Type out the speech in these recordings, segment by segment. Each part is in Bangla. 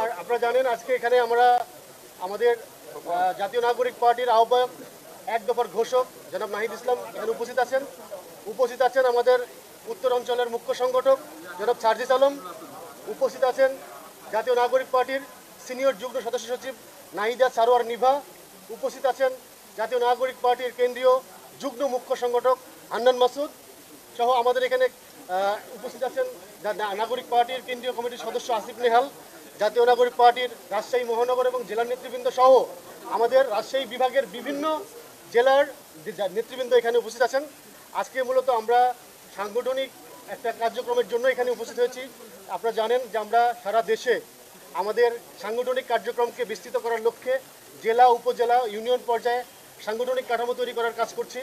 আর আপনারা জানেন আজকে এখানে আমরা আমাদের জাতীয় নাগরিক পার্টির আহ্বায়ক এক দফার ঘোষক জনাব নাহিদ ইসলাম এখানে উপস্থিত আছেন আমাদের উত্তর অঞ্চলের মুখ্য সংগঠক জনাব সার্জিস আলম, উপস্থিত আছেন জাতীয় নাগরিক পার্টির সিনিয়র যুগ্ম সদস্য সচিব নাহিদা সারোয়ার নিভা, উপস্থিত আছেন জাতীয় নাগরিক পার্টির কেন্দ্রীয় যুগ্ম মুখ্য সংগঠক হান্নান মাসুদ সহ আমাদের এখানে উপস্থিত আছেন নাগরিক পার্টির কেন্দ্রীয় কমিটির সদস্য আসিফ নেহাল, জাতীয় নাগরিক পার্টির রাজশাহী মহানগর এবং জেলার নেতৃবৃন্দ সহ আমাদের রাজশাহী বিভাগের বিভিন্ন জেলার নেতৃবৃন্দ এখানে উপস্থিত আছেন। আজকে মূলত আমরা সাংগঠনিক একটা কার্যক্রমের জন্য এখানে উপস্থিত হয়েছি। আপনারা জানেন যে আমরা সারা দেশে আমাদের সাংগঠনিক কার্যক্রমকে বিস্তৃত করার লক্ষ্যে জেলা উপজেলা ইউনিয়ন পর্যায়ে সাংগঠনিক কাঠামো তৈরি করার কাজ করছি।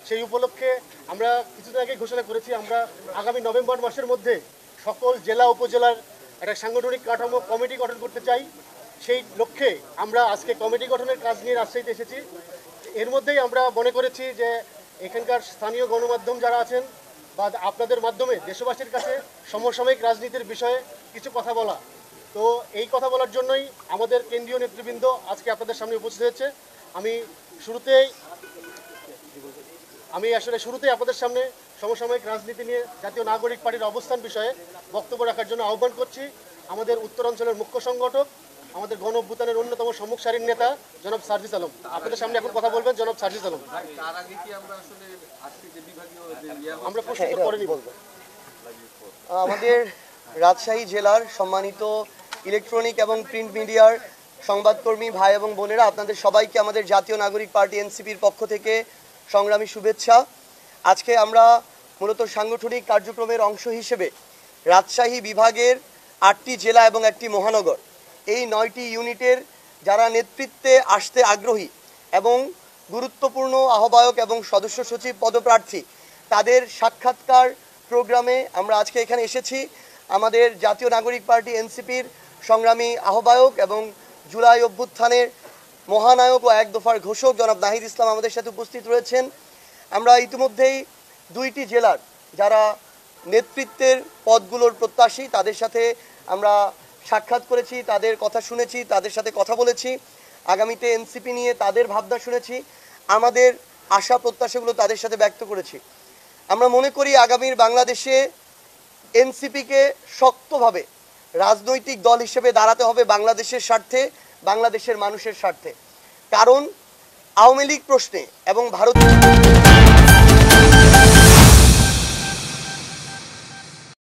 সেই উপলক্ষে আমরা কিছুদিন আগে ঘোষণা করেছি আমরা আগামী নভেম্বর মাসের মধ্যে সকল জেলা উপজেলার একটা সাংগঠনিক কাঠামো কমিটি গঠন করতে চাই। সেই লক্ষ্যে আমরা আজকে কমিটি গঠনের কাজ নিয়ে রাজশাহীতে এসেছি। এর মধ্যেই আমরা মনে করেছি যে এখানকার স্থানীয় গণমাধ্যম যারা আছেন বা আপনাদের মাধ্যমে দেশবাসীর কাছে সমসাময়িক রাজনীতির বিষয়ে কিছু কথা বলা, তো এই কথা বলার জন্যই আমাদের কেন্দ্রীয় নেতৃবৃন্দ আজকে আপনাদের সামনে উপস্থিত হয়েছে। আমি শুরুতেই আপনাদের সামনে সমসাময়িক রাজনীতি নিয়ে জাতীয় নাগরিক পার্টির অবস্থান বিষয়ে বক্তব্য রাখার জন্য আহ্বান করছি আমাদের উত্তরাঞ্চলের মুখ্য সংগঠক, আমাদের গণ অভ্যুত্থানের অন্যতম সম্মুখ সারির নেতা জনাব সার্জিস আলম। আপনাদের সামনে এখন কথা বলবেন জনাব সার্জিস আলম। আমরা প্রশ্ন করেনি বলবো। আমাদের রাজশাহী জেলার সম্মানিত ইলেকট্রনিক এবং প্রিন্ট মিডিয়ার সংবাদকর্মী ভাই এবং বোনেরা, আপনাদের সবাইকে আমাদের জাতীয় নাগরিক পার্টি এনসিপির পক্ষ থেকে সংগ্রামী শুভেচ্ছা। আজকে আমরা মূলত সাংগঠনিক কার্যক্রমের অংশ হিসেবে রাজশাহী বিভাগের 8টি জেলা এবং একটি মহানগর, এই 9টি ইউনিটের যারা নেতৃত্বে আসতে আগ্রহী এবং গুরুত্বপূর্ণ আহ্বায়ক এবং সদস্য সচিব পদপ্রার্থী, তাদের সাক্ষাৎকার প্রোগ্রামে আমরা আজকে এখানে এসেছি। আমাদের জাতীয় নাগরিক পার্টি এনসিপির সংগ্রামী আহ্বায়ক এবং জুলাই অভ্যুত্থানের মহানায়ক ও এক দফার ঘোষক জনাব নাহিদ ইসলাম আমাদের সাথে উপস্থিত রয়েছেন। আমরা ইতিমধ্যেই 2টি জেলার যারা নেতৃত্বের পদগুলোর প্রত্যাশী তাদের সাথে আমরা সাক্ষাৎ করেছি, তাদের কথা শুনেছি, তাদের সাথে কথা বলেছি, আগামীতে এনসিপি নিয়ে তাদের ভাবনা শুনেছি, আমাদের আশা প্রত্যাশাগুলো তাদের সাথে ব্যক্ত করেছি। আমরা মনে করি আগামীর বাংলাদেশে এনসিপিকে শক্তভাবে রাজনৈতিক দল হিসেবে দাঁড়াতে হবে বাংলাদেশের স্বার্থে, বাংলাদেশের মানুষের স্বার্থে। কারণ আওয়ামী লীগ প্রশ্নে এবং ভারত